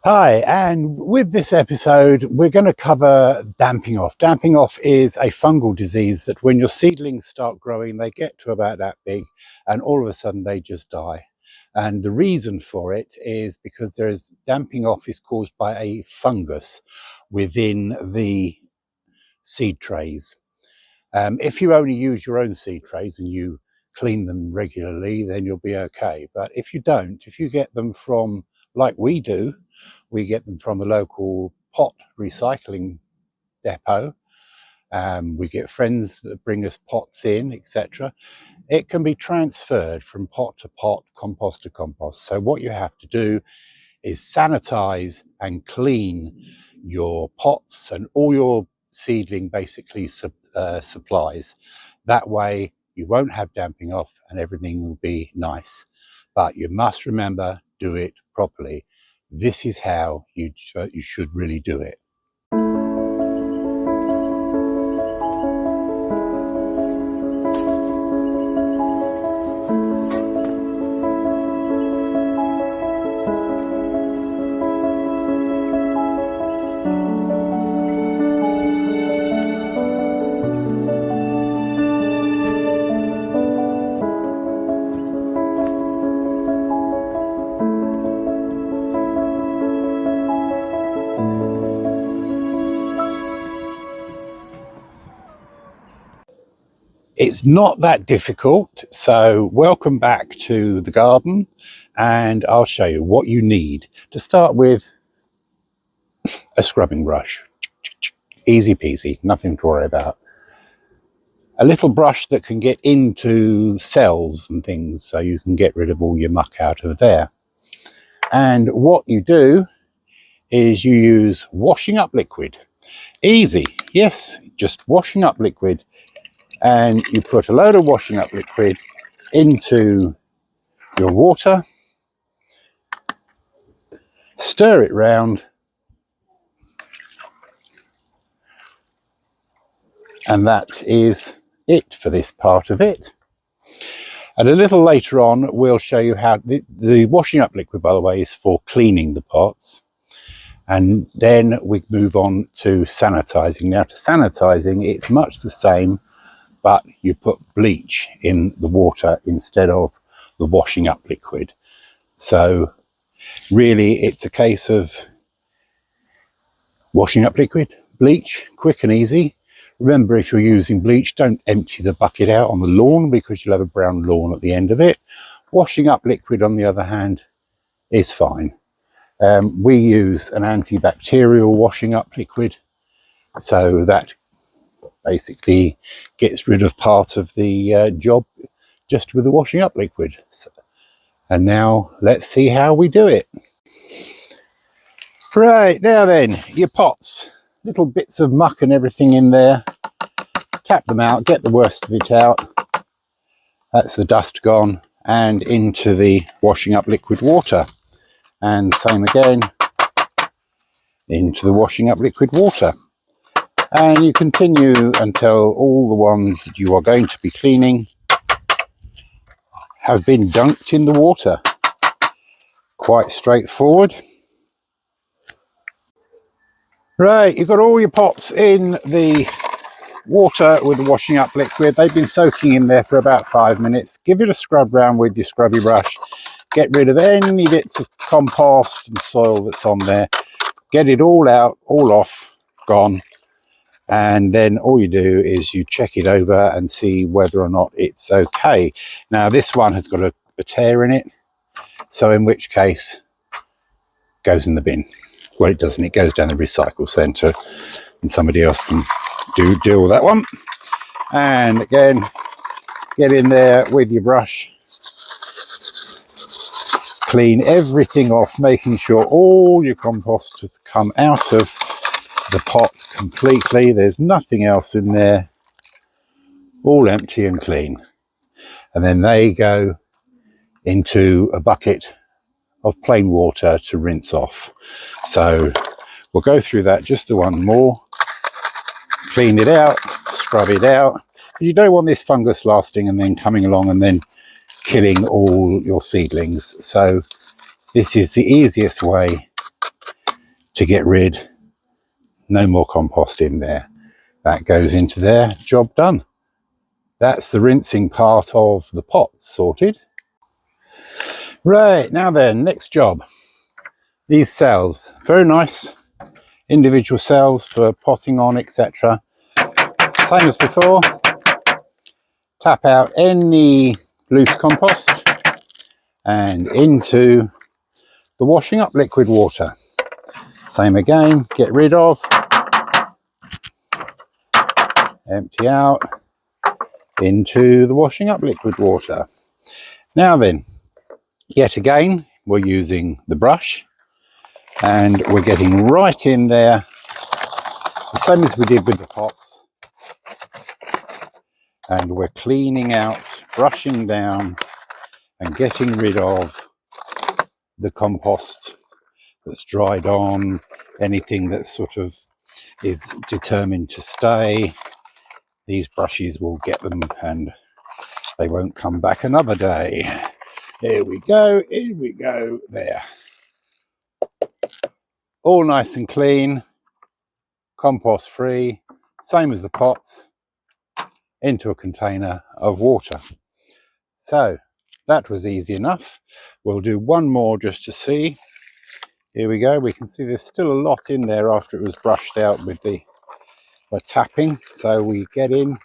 Hi, and with this episode we're going to cover damping off. Damping off is a fungal disease that when your seedlings start growing, they get to about that big and all of a sudden they just die. And the reason for it is because damping off is caused by a fungus within the seed trays. If you only use your own seed trays and you clean them regularly, then you'll be okay. But if you don't, if you get them from, like we do, we get them from the local pot recycling depot. We get friends that bring us pots in, etc. It can be transferred from pot to pot, compost to compost. So what you have to do is sanitize and clean your pots and all your seedling basically supplies. That way you won't have damping off and everything will be nice. But you must remember, do it properly. This is how you should really do it. It's not that difficult, so welcome back to the garden, and I'll show you what you need. To start with, a scrubbing brush. Easy peasy, nothing to worry about. A little brush that can get into cells and things, so you can get rid of all your muck out of there. And what you do is you use washing up liquid. Easy, yes, just washing up liquid. And you put a load of washing up liquid into your water, stir it round, and that is it for this part of it. And a little later on we'll show you how the washing up liquid, by the way, is for cleaning the pots, and then we move on to sanitizing. Now, to sanitizing, it's much the same, but you put bleach in the water instead of the washing up liquid. So really it's a case of washing up liquid, bleach, quick and easy. Remember, if you're using bleach, don't empty the bucket out on the lawn because you'll have a brown lawn at the end of it. Washing up liquid, on the other hand, is fine. We use an antibacterial washing up liquid, so that basically gets rid of part of the job just with the washing up liquid. And now let's see how we do it. Right, now then, your pots, little bits of muck and everything in there, tap them out, get the worst of it out. That's the dust gone, and into the washing up liquid water. And same again, into the washing up liquid water. And you continue until all the ones that you are going to be cleaning have been dunked in the water. Quite straightforward. Right, you've got all your pots in the water with the washing up liquid. They've been soaking in there for about 5 minutes. Give it a scrub round with your scrubby brush. Get rid of any bits of compost and soil that's on there. Get it all out, all off, gone. And then all you do is you check it over and see whether or not it's okay. Now this one has got a tear in it, so in which case goes in the bin. Well, it doesn't, it goes down the recycle centre and somebody else can deal with that one. And again, get in there with your brush, clean everything off, making sure all your compost has come out of the pot completely. There's nothing else in there, all empty and clean. And then they go into a bucket of plain water to rinse off. So we'll go through that just the one more, clean it out, scrub it out. You don't want this fungus lasting and then coming along and then killing all your seedlings. So this is the easiest way to get rid. No more compost in there. That goes into there, job done. That's the rinsing part of the pots sorted. Right, now then, next job. These cells, very nice individual cells for potting on, etc. Same as before, tap out any loose compost and into the washing up liquid water. Same again, get rid of, empty out into the washing up liquid water. Now then, yet again, we're using the brush and we're getting right in there, the same as we did with the pots, and we're cleaning out, brushing down and getting rid of the compost that's dried on, anything that sort of is determined to stay. These brushes will get them and they won't come back another day. Here we go, there. All nice and clean, compost free, same as the pots, into a container of water. So that was easy enough. We'll do one more just to see. Here we go, we can see there's still a lot in there after it was brushed out with the tapping. So we get in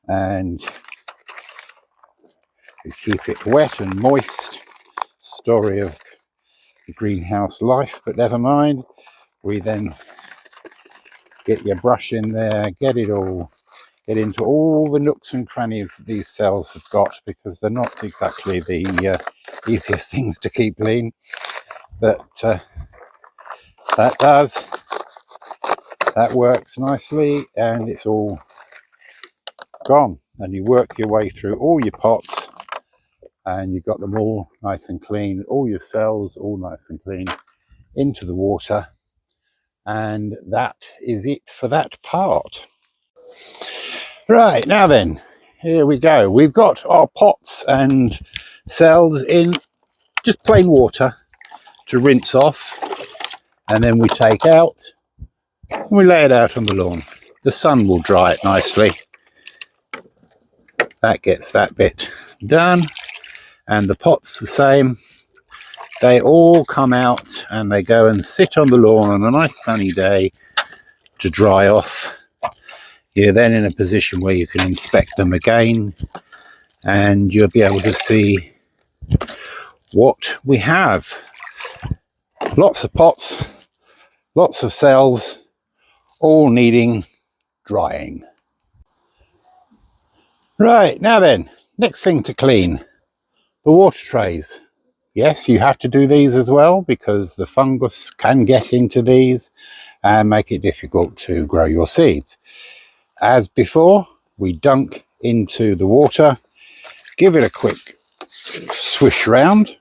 and we keep it wet and moist. Story of the greenhouse life, but never mind. We then get your brush in there, get into all the nooks and crannies that these cells have got, because they're not exactly the easiest things to keep clean, but that works nicely, and it's all gone. And you work your way through all your pots and you've got them all nice and clean, all your cells all nice and clean, into the water. And that is it for that part. Right, now then, here we go. We've got our pots and cells in just plain water to rinse off, and then we take out and we lay it out on the lawn. The sun will dry it nicely. That gets that bit done, and the pots the same. They all come out and they go and sit on the lawn on a nice sunny day to dry off. You're then in a position where you can inspect them again and you'll be able to see what we have. Lots of pots, lots of cells, all needing drying. Right, now then, next thing to clean, the water trays. Yes, you have to do these as well because the fungus can get into these and make it difficult to grow your seeds. As before, we dunk into the water, give it a quick swish round,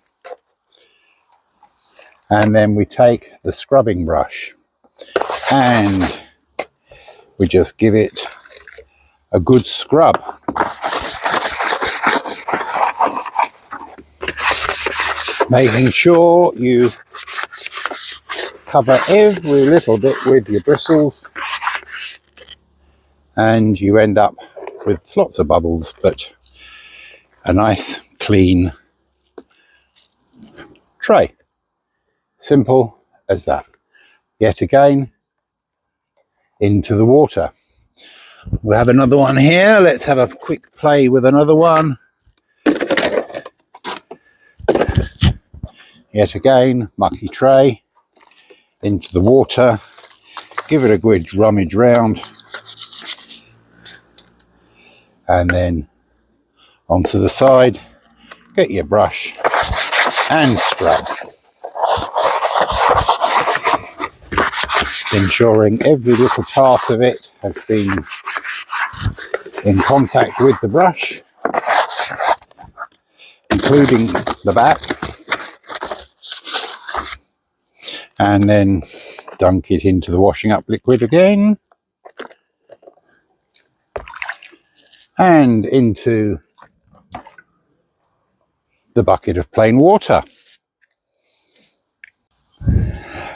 and then we take the scrubbing brush and we just give it a good scrub. Making sure you cover every little bit with your bristles, and you end up with lots of bubbles, but a nice clean tray. Simple as that. Yet again, into the water. We have another one here. Let's have a quick play with another one. Yet again, mucky tray, into the water, give it a good rummage round, and then onto the side, get your brush and scrub. Ensuring every little part of it has been in contact with the brush, including the back, and then dunk it into the washing up liquid again and into the bucket of plain water.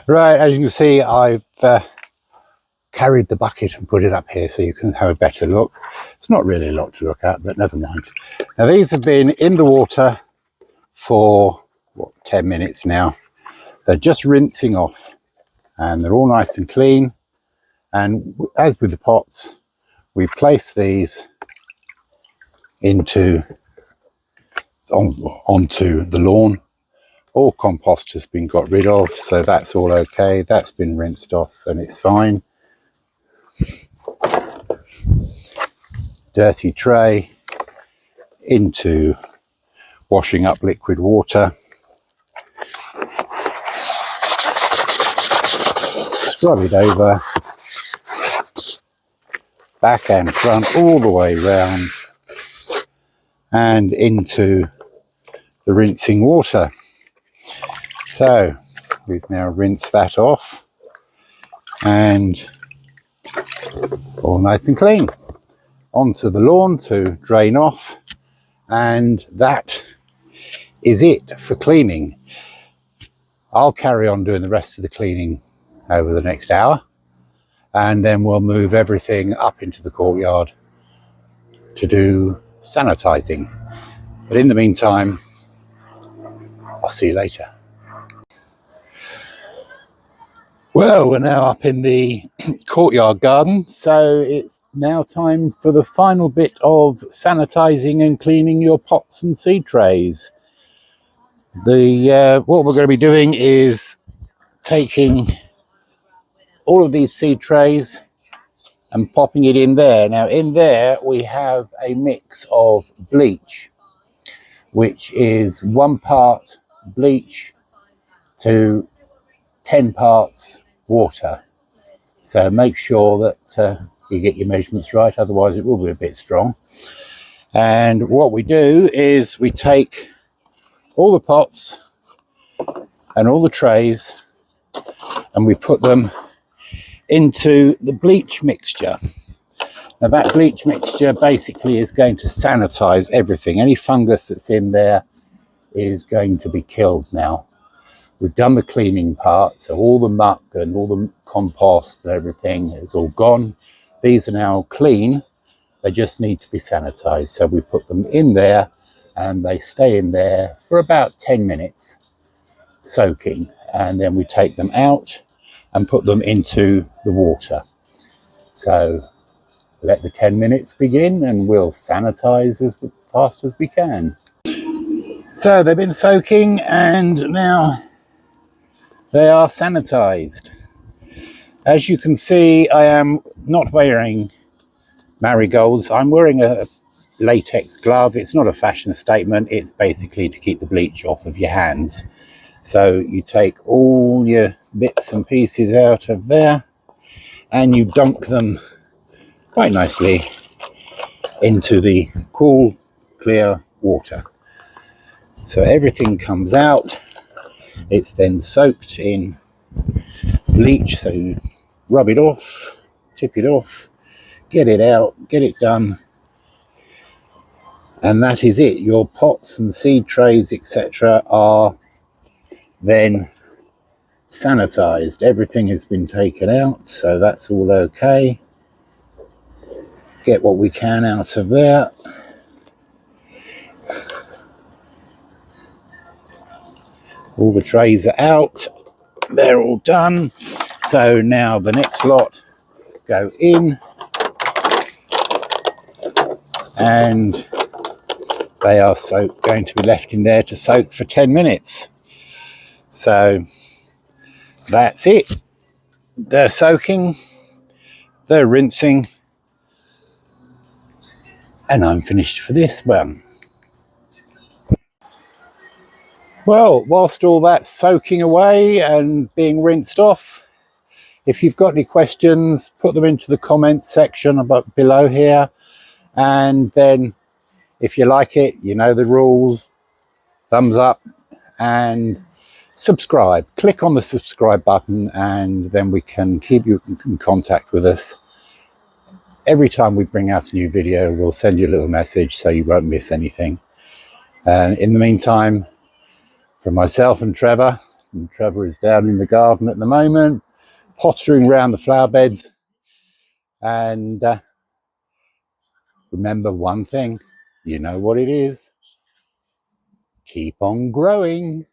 Right, as you can see, I've carried the bucket and put it up here so you can have a better look. It's not really a lot to look at, but never mind. Now these have been in the water for, what, 10 minutes now. They're just rinsing off and they're all nice and clean. And as with the pots, we place these onto the lawn. All compost has been got rid of, so that's all okay. That's been rinsed off and it's fine. Dirty tray into washing up liquid water. Scrub it over, back and front, all the way round and into the rinsing water. So we've now rinsed that off and all nice and clean. Onto the lawn to drain off, and that is it for cleaning. I'll carry on doing the rest of the cleaning over the next hour, and then we'll move everything up into the courtyard to do sanitizing. But in the meantime, I'll see you later. Well, we're now up in the courtyard garden, so it's now time for the final bit of sanitizing and cleaning your pots and seed trays. What we're going to be doing is taking all of these seed trays and popping it in there. Now in there we have a mix of bleach, which is 1 part bleach to 10 parts water. So make sure that you get your measurements right, otherwise it will be a bit strong. And what we do is we take all the pots and all the trays and we put them into the bleach mixture. Now that bleach mixture basically is going to sanitize everything. Any fungus that's in there is going to be killed now. We've done the cleaning part, so all the muck and all the compost and everything is all gone. These are now clean, they just need to be sanitized. So we put them in there and they stay in there for about 10 minutes soaking, and then we take them out and put them into the water. So let the 10 minutes begin and we'll sanitize as fast as we can. So they've been soaking and now they are sanitized. As you can see, I am not wearing marigolds. I'm wearing a latex glove. It's not a fashion statement. It's basically to keep the bleach off of your hands. So you take all your bits and pieces out of there and you dunk them quite nicely into the cool, clear water. So everything comes out. It's then soaked in bleach, so you rub it off, tip it off, get it out, get it done, and that is it. Your pots and seed trays, etc., are then sanitized. Everything has been taken out, so that's all okay. Get what we can out of there. All the trays are out, they're all done. So now the next lot go in and they are going to be left in there to soak for 10 minutes. So that's it. They're soaking, they're rinsing, and I'm finished for this one. Well, whilst all that's soaking away and being rinsed off, if you've got any questions, put them into the comments section below here. And then if you like it, you know the rules, thumbs up and subscribe. Click on the subscribe button and then we can keep you in contact with us. Every time we bring out a new video, we'll send you a little message so you won't miss anything. And in the meantime, from myself and Trevor, And Trevor is down in the garden at the moment, pottering around the flower beds. And remember one thing, you know what it is. Keep on growing.